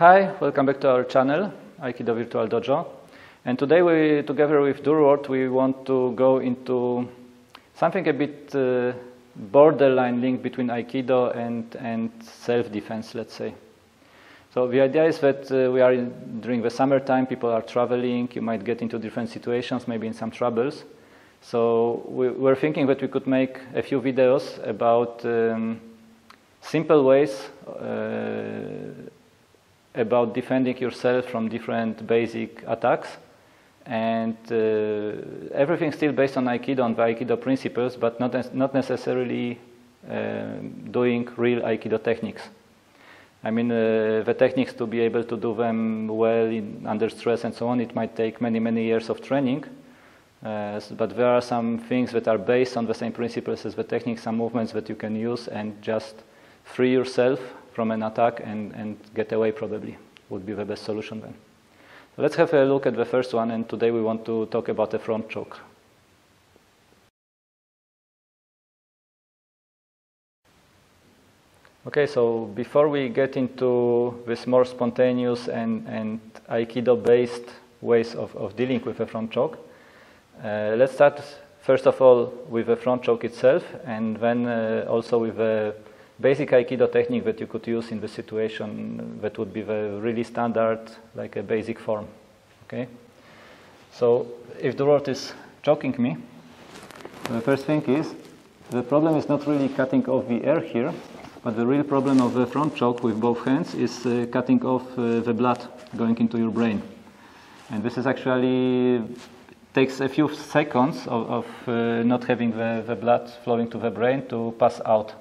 Hi, welcome back to our channel, Aikido Virtual Dojo. And today we, together with Durward, we want to go into something a bit borderline link between Aikido and self-defense, let's say. So the idea is that we are during the summertime, people are traveling, you might get into different situations, maybe in some troubles. So we're thinking that we could make a few videos about simple ways about defending yourself from different basic attacks, and everything still based on Aikido and the Aikido principles, but not necessarily doing real Aikido techniques. I mean, the techniques, to be able to do them well under stress and so on, it might take many, many years of training. But there are some things that are based on the same principles as the techniques, some movements that you can use and just free yourself from an attack and get away, probably would be the best solution then. So let's have a look at the first one, and today we want to talk about the front choke. Okay, so before we get into this more spontaneous and Aikido-based ways of dealing with a front choke, let's start first of all with the front choke itself, and then also with a basic Aikido technique that you could use in the situation that would be the really standard, like a basic form. Okay? So if Durward is choking me, the first thing is, the problem is not really cutting off the air here, but the real problem of the front choke with both hands is cutting off the blood going into your brain. And this is actually takes a few seconds of not having the blood flowing to the brain to pass out.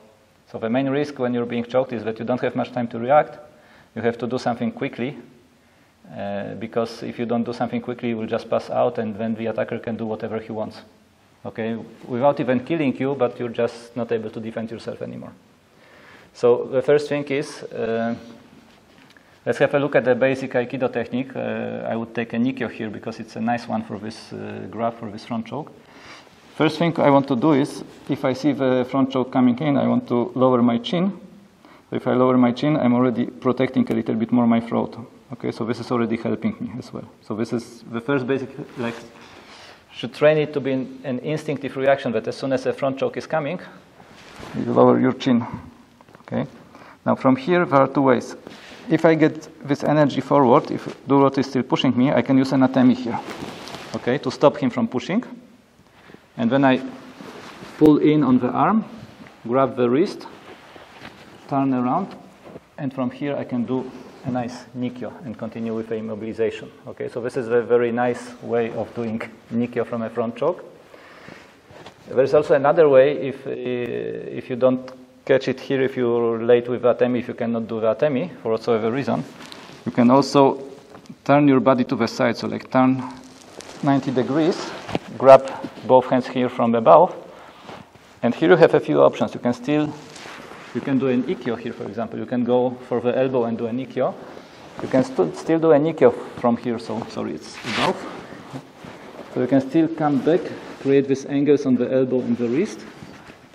So the main risk when you're being choked is that you don't have much time to react. You have to do something quickly, because if you don't do something quickly, you will just pass out, and then the attacker can do whatever he wants. Okay, without even killing you, but you're just not able to defend yourself anymore. So the first thing is, let's have a look at the basic Aikido technique. I would take a Nikyo here because it's a nice one for this graph, for this front choke. First thing I want to do is, if I see the front choke coming in, I want to lower my chin. So if I lower my chin, I'm already protecting a little bit more my throat. Okay, so this is already helping me as well. So this is the first basic, like, should train it to be an instinctive reaction that as soon as a front choke is coming, you lower your chin. Okay. Now from here, there are two ways. If I get this energy forward, if Durward is still pushing me, I can use an atemi here. Okay, to stop him from pushing. And then I pull in on the arm, grab the wrist, turn around, and from here I can do a nice Nikyo and continue with the immobilization. Okay, so this is a very nice way of doing Nikyo from a front choke. There's also another way, if you don't catch it here, if you're late with atemi, if you cannot do the atemi for whatsoever reason, you can also turn your body to the side, so like turn 90 degrees, grab both hands here from above, and here you have a few options. You can do an Ikkyo here, for example. You can go for the elbow and do an Ikkyo. You can still do an Ikkyo from here, so sorry, it's above. So you can still come back, create these angles on the elbow and the wrist,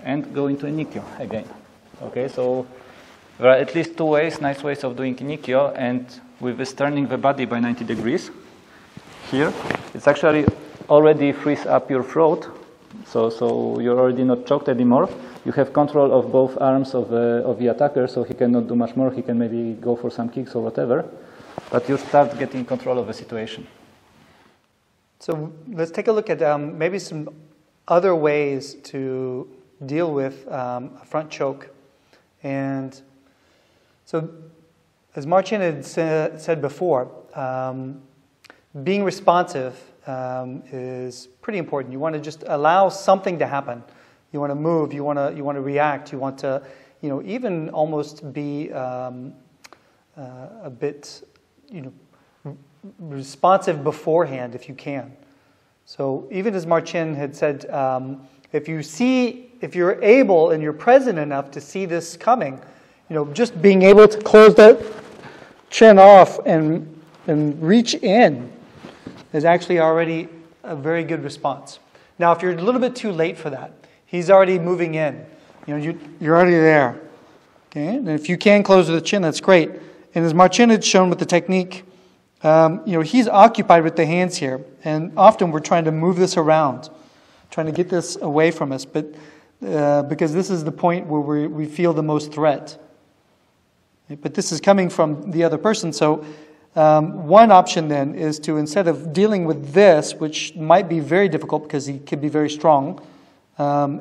and go into a Ikkyo again. Okay, so there are at least two ways, nice ways of doing Ikkyo, and with this turning the body by 90 degrees, here, it's actually already frees up your throat, so you're already not choked anymore. You have control of both arms of the attacker, so he cannot do much more. He can maybe go for some kicks or whatever, but you start getting control of the situation. So let's take a look at maybe some other ways to deal with a front choke. And so, as Marcin had said before, being responsive is pretty important. You want to just allow something to happen. You want to move. You want to react. You want to, even almost be a bit, responsive beforehand if you can. So even as Marcin had said, if you're able and you're present enough to see this coming, just being able to close that chin off and reach in is actually already a very good response. Now, if you're a little bit too late for that, he's already moving in. You're already there. Okay, and if you can close the chin, that's great. And as Marcin had shown with the technique, he's occupied with the hands here. And often we're trying to move this around, trying to get this away from us, but because this is the point where we feel the most threat. But this is coming from the other person. So one option then is to, instead of dealing with this, which might be very difficult because he could be very strong,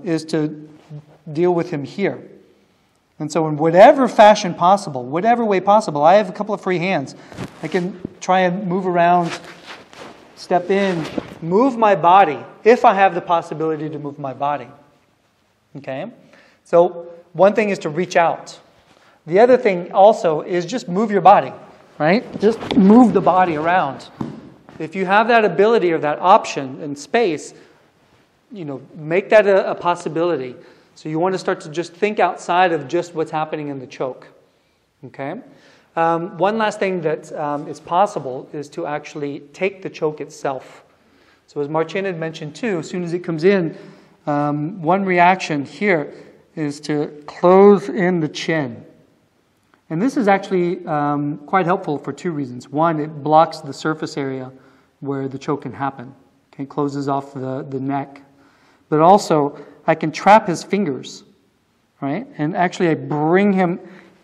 is to deal with him here. And so in whatever fashion possible, whatever way possible, I have a couple of free hands. I can try and move around, step in, move my body, if I have the possibility to move my body. Okay? So one thing is to reach out. The other thing also is just move your body, right? Just move the body around. If you have that ability or that option in space, make that a possibility. So you want to start to just think outside of just what's happening in the choke. Okay? One last thing that is possible is to actually take the choke itself. So as Marcin had mentioned too, as soon as it comes in, one reaction here is to close in the chin. And this is actually quite helpful for two reasons. One, it blocks the surface area where the choke can happen. Okay? It closes off the neck. But also, I can trap his fingers, right? And actually I bring him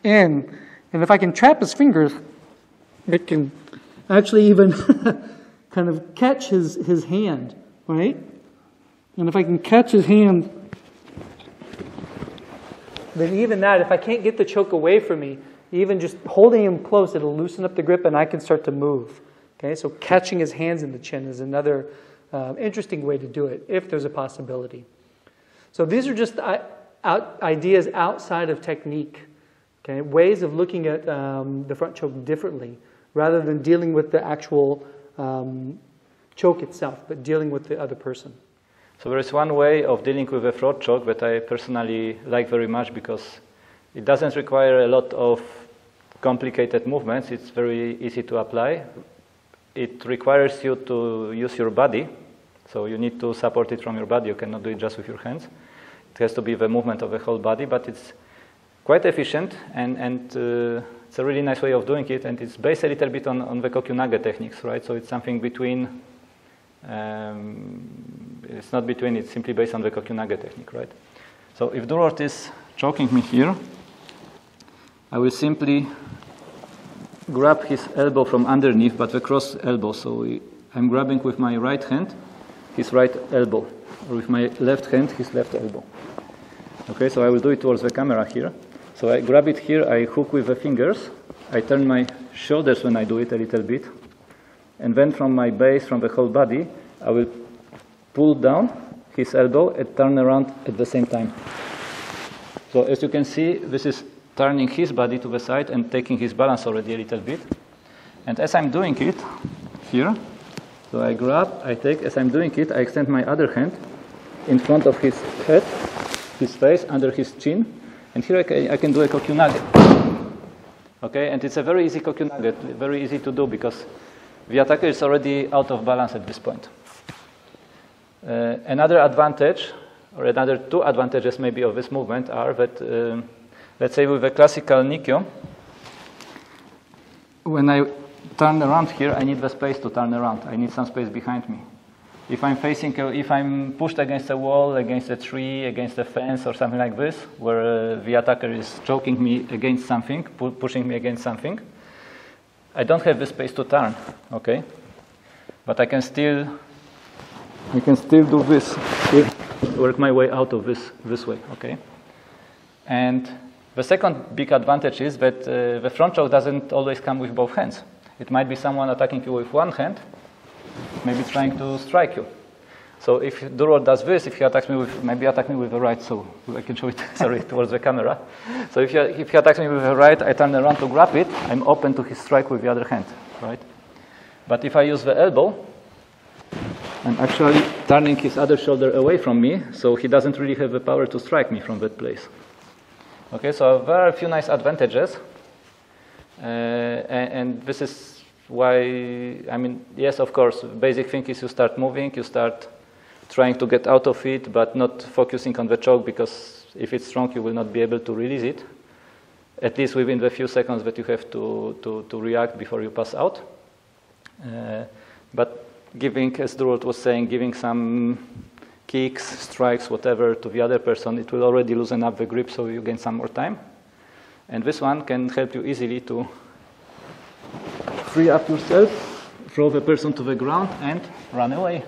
in. And if I can trap his fingers, it can actually even kind of catch his hand, right? And if I can catch his hand, then even that, if I can't get the choke away from me, even just holding him close, it'll loosen up the grip and I can start to move. Okay, so catching his hands in the chin is another interesting way to do it, if there's a possibility. So these are just ideas outside of technique, okay? Ways of looking at the front choke differently, rather than dealing with the actual choke itself, but dealing with the other person. So there is one way of dealing with a front choke that I personally like very much because it doesn't require a lot of complicated movements. It's very easy to apply. It requires you to use your body. So you need to support it from your body. You cannot do it just with your hands. It has to be the movement of the whole body, but it's quite efficient, and it's a really nice way of doing it, and it's based a little bit on the kokyunage techniques, right? So it's something between, it's not between, it's simply based on the kokyunage technique, right? So if Durward is choking me here, I will simply grab his elbow from underneath, but the cross elbow. So I'm grabbing with my right hand his right elbow, or with my left hand his left elbow. Okay, so I will do it towards the camera here. So I grab it here, I hook with the fingers, I turn my shoulders when I do it a little bit, and then from my base, from the whole body, I will pull down his elbow and turn around at the same time. So as you can see, this is turning his body to the side and taking his balance already a little bit. And as I'm doing it here, so I grab, I take, as I'm doing it, I extend my other hand in front of his head, his face, under his chin, and here I can do a kokyunage. Okay, and it's a very easy kokyunage, very easy to do because the attacker is already out of balance at this point. Another advantage, or another two advantages maybe of this movement are that, let's say with a classical Nikyo, when I turn around here, I need the space to turn around. I need some space behind me. If I'm if I'm pushed against a wall, against a tree, against a fence or something like this, where the attacker is choking me against something, pushing me against something, I don't have the space to turn, okay? But I can still do this, work my way out of this way, okay? And the second big advantage is that the front choke doesn't always come with both hands. It might be someone attacking you with one hand, maybe trying to strike you. So if Durward does this, if he attacks me with, maybe attack me with the right, so I can show it, sorry, towards the camera. So if he attacks me with the right, I turn around to grab it, I'm open to his strike with the other hand, right? But if I use the elbow, I'm actually turning his other shoulder away from me, so he doesn't really have the power to strike me from that place. Okay, so there are a few nice advantages. And this is why, I mean, yes, of course, basic thing is you start moving, you start trying to get out of it, but not focusing on the choke, because if it's strong, you will not be able to release it. at least within the few seconds that you have to react before you pass out. But giving, as Durward was saying, giving some kicks, strikes, whatever to the other person, it will already loosen up the grip, so you gain some more time. And this one can help you easily to free up yourself, throw the person to the ground, and run away.